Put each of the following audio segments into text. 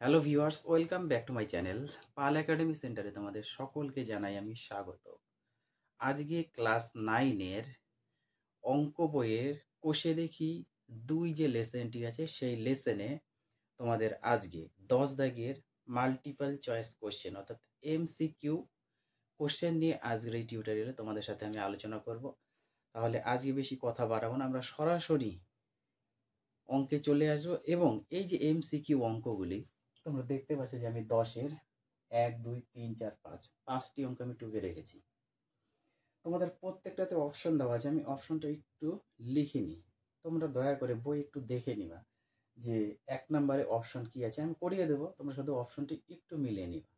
Hello viewers, welcome back to my channel. Pal academy সেন্টারে তোমাদের সকলকে জানাই আমি স্বাগত। আজকে ক্লাস 9-এর অঙ্ক বইয়ের কোষে দেখি 2 যে লেসনটি আছে সেই লেসনে তোমাদের আজকে 10 দাগের মাল্টিপল চয়েস কোশ্চেন অর্থাৎ এমসিকিউ কোশ্চেন নিয়ে আজকের এই টিউটোরিয়ালে তোমাদের সাথে আমি আলোচনা করব। তাহলে আজকে বেশি কথা বাড়াবো না, আমরা সরাসরি অঙ্কে চলে আসবো। এবং এই যে এমসিকিউ অঙ্কগুলি তোমরা দেখতে পাচ্ছ যে আমি 10-এর 1, 2, 3, 4, 5টি অঙ্ক আমি টুকে রেখেছি। তোমাদের প্রত্যেকটাতে অপশন দেওয়া আছে, আমি অপশনটা একটু লিখে নিই, তোমরা দয়া করে বই একটু দেখে নিবা যে 1 নম্বরে অপশন কি আছে। আমি করিয়ে দেবো, তোমরা শুধু অপশনটি একটু মিলিয়ে নিবা।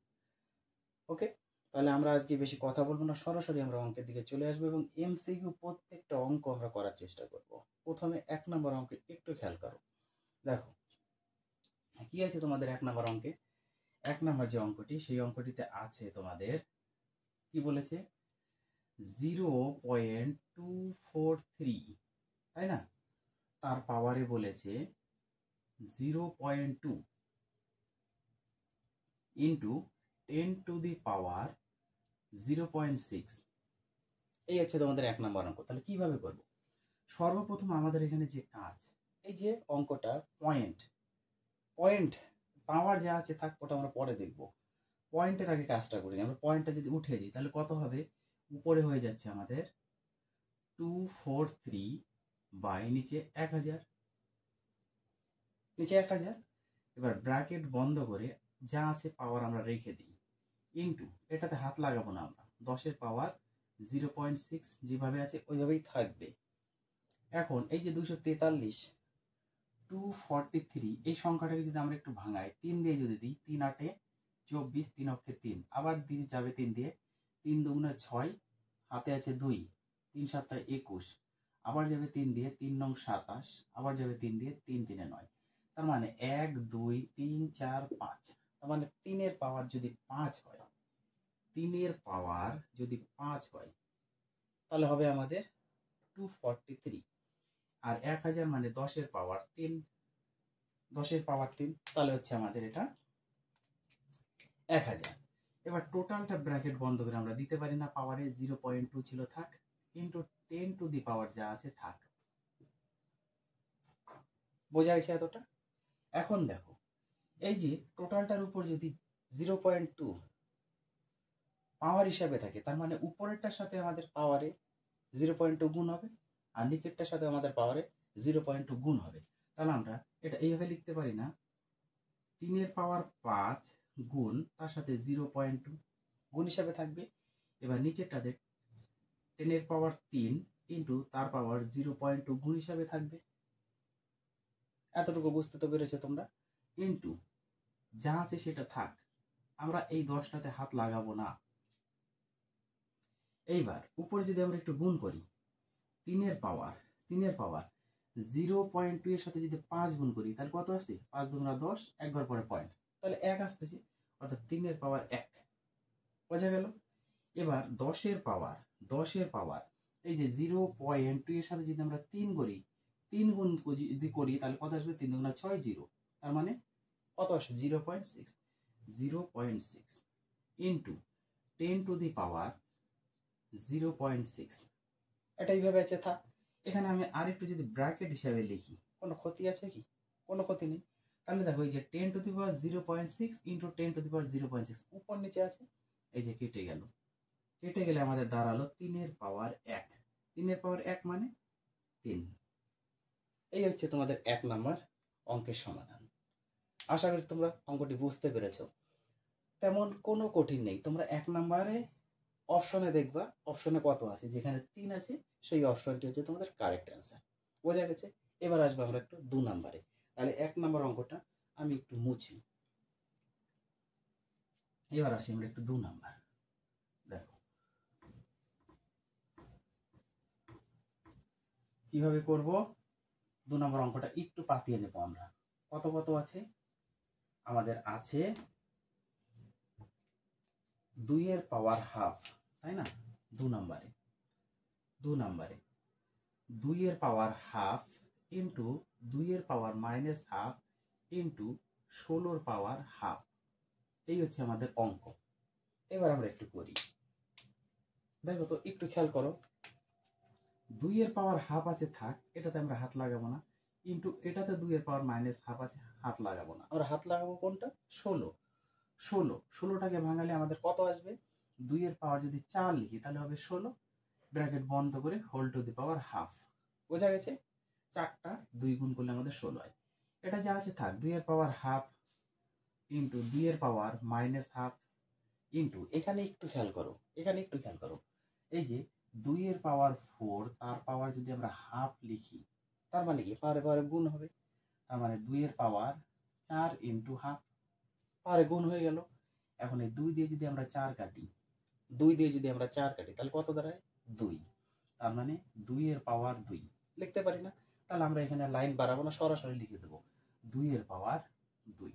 ওকে, তাহলে আমরা আজকে বেশি কথা বলবো না, সরাসরি আমরা অঙ্কের দিকে চলে আসবো এবং এমসিকিউ প্রত্যেকটা অঙ্ক আমরা করার চেষ্টা করব। প্রথমে 1 নম্বর অঙ্কে একটু খেয়াল করো। দেখো কি আছে তোমাদের 1 নম্বর অঙ্কে। 1 নম্বর যে অঙ্কটি, সেই অঙ্কটিতে আছে তোমাদের কি বলেছে 0.243, তাই না? তার পাওয়ারে বলেছে 0.2 ইন্টু 10 টু দি পাওয়ার 0.6। এই হচ্ছে তোমাদের 1 নম্বর অঙ্ক। তাহলে কিভাবে করব? সর্বপ্রথম আমাদের এখানে যে কাজ, এই যে অঙ্কটা পয়েন্ট পয়েন্ট পাওয়ার যা আছে থাক, ওটা আমরা পরে দেখব। পয়েন্টের আগে কাজটা করি। আমরা পয়েন্টটা যদি উঠে দিই তাহলে কত হবে? উপরে হয়ে যাচ্ছে আমাদের 243 বাই নিচে 1000, নিচে 1000। এবার ব্র্যাকেট বন্ধ করে যা আছে পাওয়ার আমরা রেখে দিই, ইন্টু এটাতে হাত লাগাবো না আমরা, 10-এর পাওয়ার 0.6 যেভাবে আছে ওইভাবেই থাকবে। এখন এই যে 243 243 এই সংখ্যাটাকে যদি আমরা একটু ভাঙাই, 3 দিয়ে যদি দিই, 3 8 24, 3 অক্ষে 3, আবার দিয়ে যাবে 3 দিয়ে, 3 দুগুণে 6, হাতে আছে 2, 3 7 21, আবার যাবে 3 দিয়ে, 3 নং 27, আবার যাবে 3 দিয়ে, 3 3 9। তার মানে 1 2 3 4 5। তার মানে 3-এর পাওয়ার যদি 5 হয়, 3-এর পাওয়ার যদি 5 হয় তাহলে হবে আমাদের 243। আর 1000 মানে 10-এর পাওয়ার 3, 10-এর পাওয়ার 3, তাহলে হচ্ছে আমাদের এটা 1000। এবার টোটালটা ব্র্যাকেট বন্ধ করে আমরা দিতে পারি না, পাওয়ারে 0.2 ছিল থাক, ইন্টু 10 টু দি পাওয়ার যা আছে থাক। বোঝা গেছে এতটা? এখন দেখো এই যে টোটালটার উপর যদি 0.2 পাওয়ার হিসাবে থাকে, তার মানে উপরেরটার সাথে আমাদের পাওয়ারে 0.2 গুণ হবে, আর নিচেরটার সাথে আমাদের পাওয়ারে 0.2 গুণ হবে। তাহলে আমরা এটা এইভাবে লিখতে পারি না, 3-এর পাওয়ার 5 গুণ তার সাথে 0.2 গুণ হিসাবে থাকবে। এবার নিচেরটাতে 10-এর পাওয়ার 3 ইন্টু তার পাওয়ার 0.2 গুণ হিসাবে থাকবে। এতটুকু বুঝতে তো পেরেছো তোমরা? ইন্টু যা আছে সেটা থাক, আমরা এই 10টাতে হাত লাগাবো না। এইবার উপরে যদি আমরা একটু গুণ করি, 3-এর পাওয়ার 0.2 এর সাথে যদি 5 গুণ করি তাহলে কত আসছে? 5 দুগুণা 10, 1 ঘর পরে পয়েন্ট, তাহলে 1 আসতেছে, অর্থাৎ 3-এর পাওয়ার 1। বোঝা গেল? এবার 10-এর পাওয়ার এই যে 0.2 এর সাথে যদি আমরা 3 করি, 3 গুণ যদি করি তাহলে কত আসবে? 3 দুগুণা 6 0, তার মানে কত আসে? 0.6 ইন্টু 10 টু দি পাওয়ার 0.6। এটা এইভাবে আছে থাক। এখানে আমি আরেকটু যদি ব্র্যাকেট হিসাবে লিখি, কোনো ক্ষতি আছে কি? কোনো ক্ষতি নেই। তাহলে দেখো এই যে 10 to the power 0.6 into 10 to the power 0.6 উপর নিচে আছে, এই যে কেটে গেল, কেটে গেলে আমাদের দাঁড়ালো 3-এর পাওয়ার 1। 3-এর পাওয়ার 1 মানে 3। এই হচ্ছে তোমাদের 1 নম্বর অঙ্কের সমাধান। আশা করি তোমরা অঙ্কটি বুঝতে পেরেছো। তেমন কোনো কঠিন নেই, তোমরা 1 নম্বরে অপশনে দেখবা, অপশনে কত আছে, যেখানে 3 আছে সেই অপশনটি হচ্ছে তোমাদের কারেক্ট অ্যান্সার। বোঝা গেছে? এবার আসবো আমরা একটু 2 নম্বরে। তাহলে 1 নম্বর অঙ্কটা আমি একটু মুছি। এবার আসি আমরা একটু 2 নাম্বার। দেখো কিভাবে করব। 2 নম্বর অঙ্কটা একটু পাতিয়ে নেব আমরা। কত কত আছে? আমাদের আছে 2-এর পাওয়ার হাফ, তাই না? 2 নম্বরে 2-এর পাওয়ার হাফ ইন্টু 2-এর power minus half into 16 power half. এই হচ্ছে আমাদের অঙ্ক। এবার আমরা একটু করি, দেখো তো একটু খেয়াল করো, 2 এর পাওয়ার হাফ আছে থাক, এটাতে আমরা হাত লাগাবো না, কিন্তু এটাতে 2 এর পাওয়ার মাইনাস হাফ আছে, হাত লাগাবো না, আমরা হাত লাগাবো কোনটা? 16। 16টাকে ভাঙালে আমাদের কত আসবে? 2 এর পাওয়ার যদি 4 লিখি তাহলে হবে 16, ব্র্যাকেট বন্ধ করে whole to the power half. বোঝা গেছে? 4টা 2 গুণ করলে আমাদের 16 হয়। এটা যা আছে থাক, 2 এর পাওয়ার হাফ ইন্টু 2 এর পাওয়ার মাইনাস হাফ ইন্টু, এখানে একটু খেয়াল করো, এখানে একটু খেয়াল করো, এই যে 2 এর পাওয়ার 4 তার পাওয়ার যদি আমরা হাফ লিখি, তার মানে কি পাওয়ারে পাওয়ারে গুণ হবে, তার মানে 2 এর পাওয়ার 4 ইন্টু হাফ, পাওয়ারে গুণ হয়ে গেল। এখন এই 2 দিয়ে যদি আমরা 4 কাটি, 2 দিয়ে যদি আমরা 4 কাটি তাহলে কত দাঁড়ায়? 2। তার মানে 2 এর পাওয়ার 2 লিখতে পারি না? তাহলে আমরা এখানে লাইন বাড়াবো না, সরাসরি লিখে দেবো 2 এর পাওয়ার 2।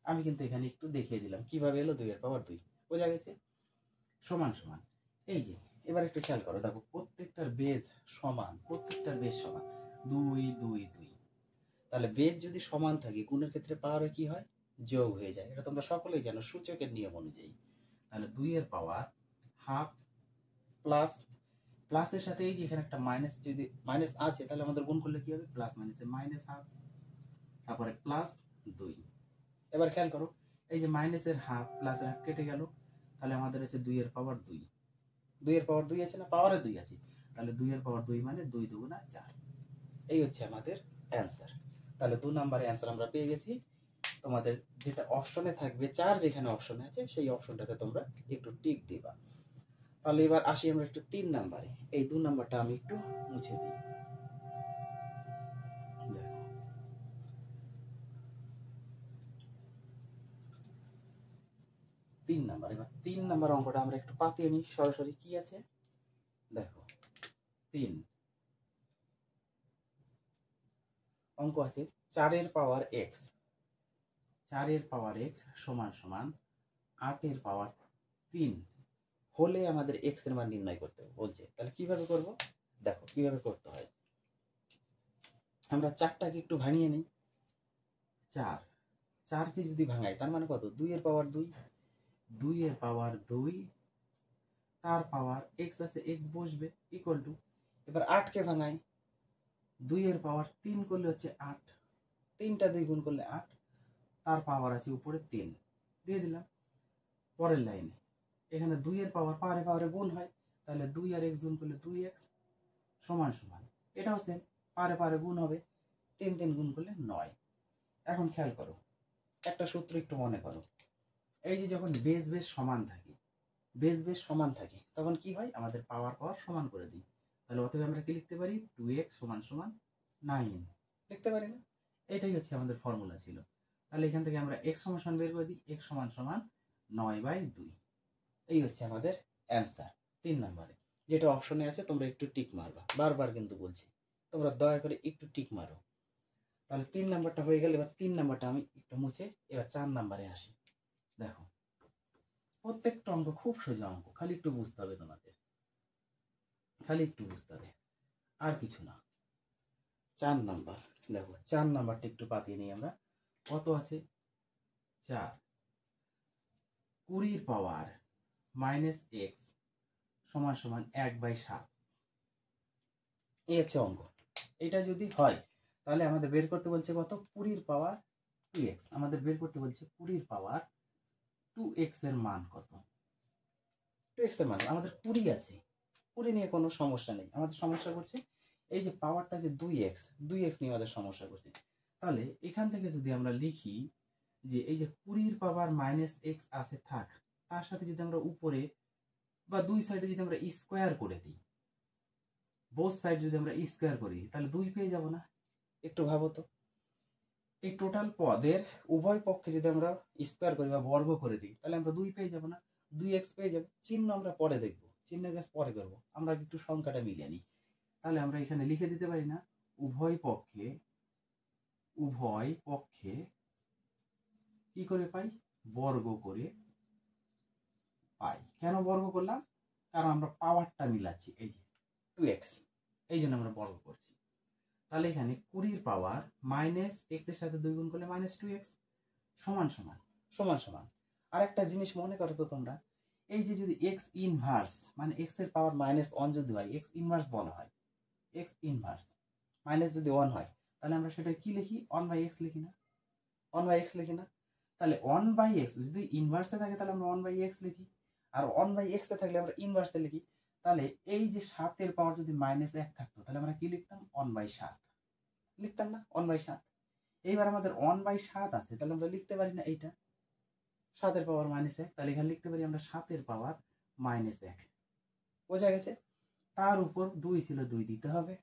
আমি কিন্তু এখানে একটু দেখিয়ে দিলাম কিভাবে এলো 2 এর পাওয়ার 2। বোঝা গেছে? সমান সমান, এই যে এবার একটু খেয়াল করো, দেখো প্রত্যেকটার বেজ সমান, প্রত্যেকটার বেজ সমান, 2 2 2। তাহলে বেজ যদি সমান থাকে গুণের ক্ষেত্রে পাওয়ারে কি হয়? যোগ হয়ে যায়। এটা তোমরা সকলেই জানো সূচকের নিয়ম অনুযায়ী। তাহলে 2 এর পাওয়ার হাফ প্লাস, প্লাসের সাথে এই যে এখানে একটা মাইনাস, যদি মাইনাস আছে তাহলে আমাদের গুণ করলে কি হবে? প্লাস মাইনাসে মাইনাস হাফ, তারপরে প্লাস 2। এবার খেয়াল করো, এই যে মাইনাসের হাফ প্লাসের হাফ কেটে গেল, তাহলে আমাদের আছে 2 এর পাওয়ার 2। 2 এর পাওয়ার 2 আছে না? পাওয়ারে 2 আছে, তাহলে 2 এর পাওয়ার 2 মানে 2 দুগুণা 4। এই হচ্ছে আমাদের অ্যান্সার। তাহলে 2 নম্বরের অ্যান্সার আমরা পেয়ে গেছি। তোমাদের যেটা অপশনে থাকবে 4, যেখানে অপশনে আছে সেই অপশনটাতে তোমরা একটু টিক দিবা। তাহলে এবার আসি আমরা একটু 3 নম্বরে। এই 2 নম্বরটা আমি একটু মুছে দিই। দেখো 3 নম্বর, এবার 3 নম্বর অঙ্কটা আমরা একটু পাতিয়ে নিই সরাসরি। কি আছে দেখো, 3 অঙ্ক আছে 4 এর পাওয়ার x, 4 এর পাওয়ার x সমান সমান 8 এর পাওয়ার 3 হলে আমাদের x এর মান নির্ণয় করতে বলছে। তাহলে কিভাবে করব? দেখো কিভাবে করতে হয়। আমরা 4টাকে একটু ভাঙিয়ে নিই। 4কে যদি ভাঙাই তার মানে কত? 2 এর পাওয়ার 2, 2 এর পাওয়ার 2 তার পাওয়ার x আছে, x বসবে ইকুয়াল টু, এবার 8কে ভাঙাই, 2 এর পাওয়ার 3 করলে হচ্ছে 8, 3টা 2 গুণ করলে 8, তার পাওয়ার আছে উপরে 3 দিয়ে দিলাম। পরের লাইনে এখানে 2 এর পাওয়ার পাওয়ারে পাওয়ারে গুণ হয়, তাহলে 2 আর x গুণ করলে 2x সমান সমান, এটাও সেম পাওয়ারে পাওয়ারে গুণ হবে, 3 3 গুণ করলে 9। এখন খেয়াল করো, একটা সূত্র একটু মনে করো, এই যে যখন বেস বেস সমান থাকে, বেস বেস সমান থাকে তখন কি হয়? আমাদের পাওয়ার পাওয়ার সমান করে দিই। তাহলে অতএব আমরা কি লিখতে পারি? 2x সমান সমান 9 লিখতে পারি না? এটাই হচ্ছে আমাদের ফর্মুলা ছিল। তাহলে এখান থেকে আমরা x সমান সমান বের করে দিই, x সমান সমান 9/2। এই হচ্ছে আমাদের অ্যান্সার 3 নম্বরে। যেটা অপশনে আছে তোমরা একটু টিক মারবা, বারবার কিন্তু বলছি তোমরা দয়া করে একটু টিক মারো। তাহলে 3 নাম্বারটা হয়ে গেল। এবার 3 নাম্বারটা আমি একটু মুছে এবার 4 নাম্বারে আসি। দেখো প্রত্যেকটা অঙ্ক খুব সোজা অঙ্ক, খালি একটু বুঝতে হবে তোমাদের, খালি একটু বুঝতে হবে, আর কিছু না। 4 নাম্বার, দেখো 4 নাম্বারটা একটু পাতিয়ে নিই আমরা। কত আছে? 4, 20 পাওয়ার মাইনাস x সমান সমান 1/7। এই হচ্ছে অঙ্ক। এটা যদি হয় তাহলে আমাদের বের করতে বলছে কত? 20 পাওয়ার 2x। আমাদের বের করতে বলছে 20 পাওয়ার 2x এর মান কত? 2x এর মান আমাদের 20 আছে, 20 নিয়ে কোনো সমস্যা নেই। আমাদের সমস্যা করছে এই যে পাওয়ারটা যে 2x, 2x নিয়ে আমাদের সমস্যা করছে। তাহলে এখান থেকে যদি আমরা লিখি যে এই যে 20 পাওয়ার মাইনাস x আছে থাক, তার সাথে যদি আমরা উপরে বা দুই সাইডে যদি আমরা স্কোয়ার করে দিই, বোথ সাইড যদি আমরা স্কোয়ার করি তাহলে 2 পেয়ে যাব না? একটু ভাবো তো, এই টোটাল পদের উভয় পক্ষে যদি আমরা স্কোয়ার করি বা বর্গ করে দিই তাহলে আমরা 2 পেয়ে যাব না? 2x পেয়ে যাব। চিহ্ন আমরা পরে দেখবো, চিহ্নের কাজ পরে করবো, আমরা একটু সংখ্যাটা মিলিয়ে নিই। তাহলে আমরা এখানে লিখে দিতে পারি না উভয় পক্ষে, উভয় পক্ষে কি করে পাই? বর্গ করে পাই। কেন বর্গ করলাম? কারণ আমরা পাওয়ারটা মিলাচ্ছি, এই যে 2x, এই জন্য আমরা বর্গ করছি। তাহলে এখানে 20 পাওয়ার মাইনাস x এর সাথে 2 গুণ করলে মাইনাস 2x, সমান সমান সমান সমান। আর একটা জিনিস মনে করো তো তোমরা, এই যে যদি এক্স ইনভার্স মানে এক্স এর পাওয়ার -1 যদি হয়, এক্স ইনভার্স বলা হয়, এক্স ইনভার্স মাইনাস যদি 1 হয়, তাহলে আমরা সেটা কি লিখি? 1/x লিখি না? 1/x লিখি না? তাহলে 1/x যদি ইনভার্সে থাকে তাহলে আমরা 1/x লিখি, আর 1/x এ থাকলে আমরা ইনভার্সে লিখি। তাহলে এই যে 7 এর পাওয়ার যদি -1 থাকতো তাহলে আমরা কি লিখতাম? 1/7 লিখতাম না? 1/7। এইবার আমাদের 1/7 আছে, তাহলে আমরা লিখতে পারি না এইটা 7 এর পাওয়ার -1, তাহলে এখানে লিখতে পারি আমরা 7 এর পাওয়ার -1। বোঝা গেছে? তার উপর 2 ছিল, 2 দিতে হবে।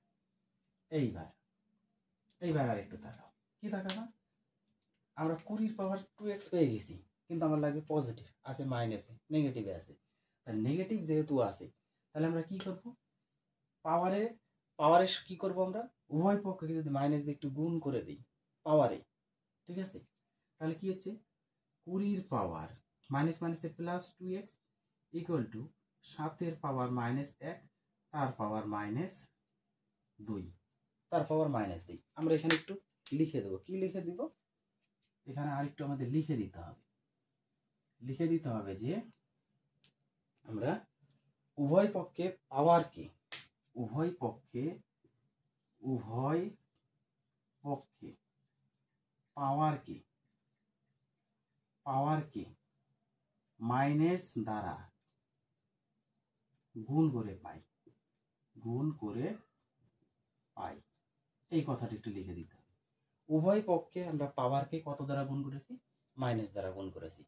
এইবার আর একটু তাকাও, কি তাকাবা? আমরা 20 পাওয়ার 2x পেয়ে গেছি, কিন্তু আমার লাগবে পজিটিভ, আছে মাইনাসে, নেগেটিভে আছে। তাহলে নেগেটিভ যেহেতু আছে, তাহলে আমরা কি করব? পাওয়ারে কি করব? আমরা উভয় পক্ষকে যদি মাইনাস দিয়ে একটু গুণ করে দিই পাওয়ারে, ঠিক আছে? তাহলে কি হচ্ছে? 20 পাওয়ার মাইনাস মাইনাসে প্লাস 2x ইকুয়াল টু 7 এর পাওয়ার -1 তার পাওয়ার -2 তার পাওয়ার -2। আমরা এখানে একটু লিখে দেবো। কি লিখে দিব? এখানে আরেকটু আমাদের লিখে দিতে হবে যে আমরা উভয় পক্ষে পাওয়ারকে মাইনাস দ্বারা গুণ করে পাই, এই কথাটা একটু লিখে দিতে হবে। উভয় পক্ষে আমরা পাওয়ারকে কত দ্বারা গুণ করেছি? মাইনাস দ্বারা গুণ করেছি।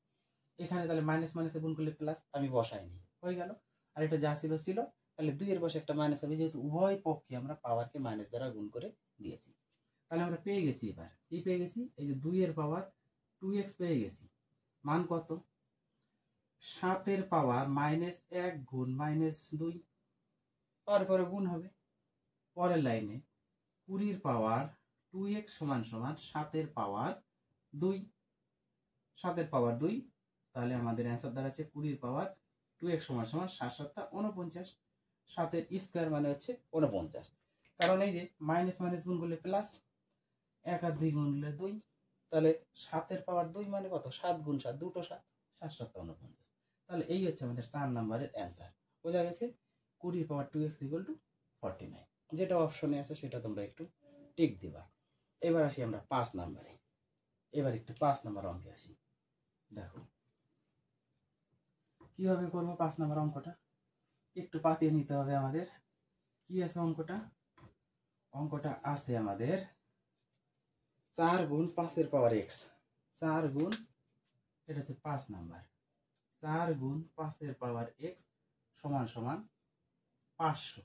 এখানে তাহলে মাইনাস মাইনাসে গুণ করলে প্লাস, আমি বসাইনি, হয়ে গেল। আর এটা যা ছিল ছিল, তাহলে 2 এর বসে একটা মাইনাস হবে, যেহেতু উভয় পক্ষে আমরা পাওয়ারকে মাইনাস দ্বারা গুণ করে দিয়েছি। তাহলে আমরা পেয়ে গেছি, এবার কি পেয়ে গেছি? এই যে 2 এর পাওয়ার 2x পেয়ে গেছি, মান কত? 7 এর পাওয়ার -1 গুণ -2, তারপরে গুণ হবে। পরের লাইনে 20 পাওয়ার 2x সমান সমান 7 এর পাওয়ার 2, 7 এর পাওয়ার 2, তাহলে আমাদের অ্যান্সার দাঁড়াচ্ছে 20 পাওয়ার 2x সমান সমান 7 7 49। 7 এর স্কয়ার মানে হচ্ছে 49, কারণ এই যে মাইনাস মাইনাস গুণ করলে প্লাস, 1 আর 2 গুণ করলে 2, তাহলে 7 এর পাওয়ার 2 মানে কত? 7 গুণ 7, দুটো 7, 7 7 49। তাহলে এই হচ্ছে আমাদের 4 নম্বরের অ্যান্সার। বোঝা গেছে? 20 পাওয়ার 2x ইকুয়াল টু 49। যেটা অপশনে আছে সেটা তোমরা একটু টিক দিবা। এবার আসি আমরা 5 নম্বরে। এবার একটু 5 নম্বর অঙ্কে আসি। দেখো কিভাবে করবো 5 নম্বর অঙ্কটা, একটু পাতিয়ে নিতে হবে আমাদের। কি আছে অঙ্কটা? অঙ্কটা আছে আমাদের 4 গুণ 5 এর পাওয়ার x, 4 গুণ, এটা হচ্ছে 5 নাম্বার, 4 গুণ 5 এর পাওয়ার x সমান সমান 500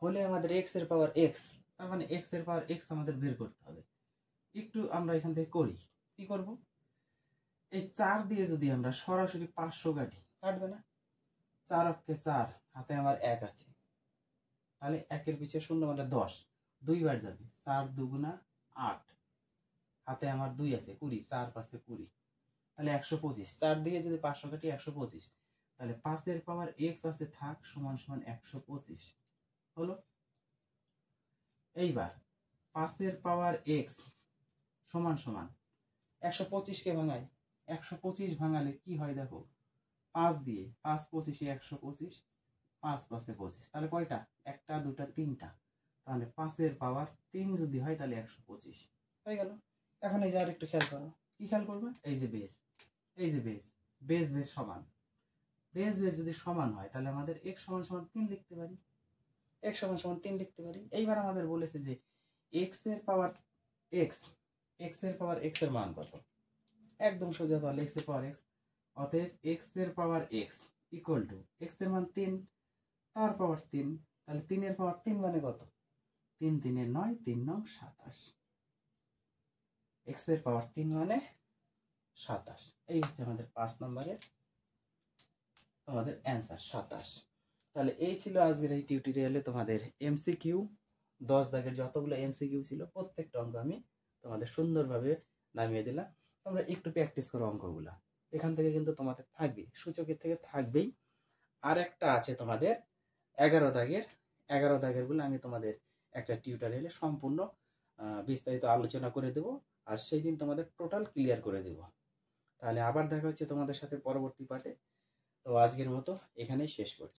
হলে আমাদের x এর পাওয়ার x, তার মানে x এর পাওয়ার x আমাদের বের করতে হবে। একটু আমরা এখান থেকে করি, কি করব? এই 4 দিয়ে যদি আমরা সরাসরি 500 কাটবে না? 4 অক্ষে 4, হাতে আমার 1 আছে, তাহলে 1 এর পিছে শূন্য মানে 10, 2 বার যাবে, 4 2 8, হাতে আমার 2 আছে 20, 4 5 20, তাহলে 125। 4 দিয়ে যদি 500 কাটি 125, তাহলে 5 এর পাওয়ার x আছে থাক সমান সমান 125 হলো। এইবার 5 এর পাওয়ার x সমান সমান 125 কে ভাঙাই, 125 ভাঙালে কি হয় দেখো, 5 দিয়ে 5 25 125, 5 5 25, তাহলে কয়টা? একটা দুটা তিনটা, তাহলে 5 এর পাওয়ার 3 যদি হয় তাহলে 125 হয়ে গেল। এখন এই যে আর একটু খেয়াল করো, কি খেয়াল করবে? এই যে বেস, এই যে বেস সমান, বেস যদি সমান হয় তাহলে আমাদের x সমান সমান 3 লিখতে পারি, x সমান সমান 3 লিখতে পারি। এইবার আমাদের বলেছে যে x এর পাওয়ার x, x এর পাওয়ার x এর মান কত? একদম সোজা, তাহলে x এর পাওয়ার x, অতএব x এর পাওয়ার x ইকুয়াল টু x এর মান 3 তার পাওয়ার 3, তাহলে 3 এর পাওয়ার 3 মানে কত? 3 3 এর 9, 3 9 27, x এর পাওয়ার 3 মানে 27। এই হচ্ছে আমাদের 5 নম্বরের তোমাদের অ্যান্সার 27। তাহলে এই ছিল আজকের এই টিউটোরিয়ালে তোমাদের এমসিকিউ, 10 দাগের যতগুলো এমসিকিউ ছিল প্রত্যেকটা অঙ্ক আমি তোমাদের সুন্দরভাবে নামিয়ে দিলাম। তোমরা একটু প্র্যাকটিস করো অঙ্কগুলা, এখান থেকে কিন্তু তোমাদের থাকবে, সূচকের থেকে থাকবেই। আর একটা আছে তোমাদের 11 দাগের, 11 দাগের গুলো আমি তোমাদের একটা টিউটোরিয়ালে সম্পূর্ণ বিস্তারিত আলোচনা করে দেবো। আর সেই দিন তোমাদের টোটাল ক্লিয়ার করে দেব। তাহলে আবার দেখা হচ্ছে তোমাদের সাথে পরবর্তী পার্টে। তো আজকের মতো এখানেই শেষ করছি।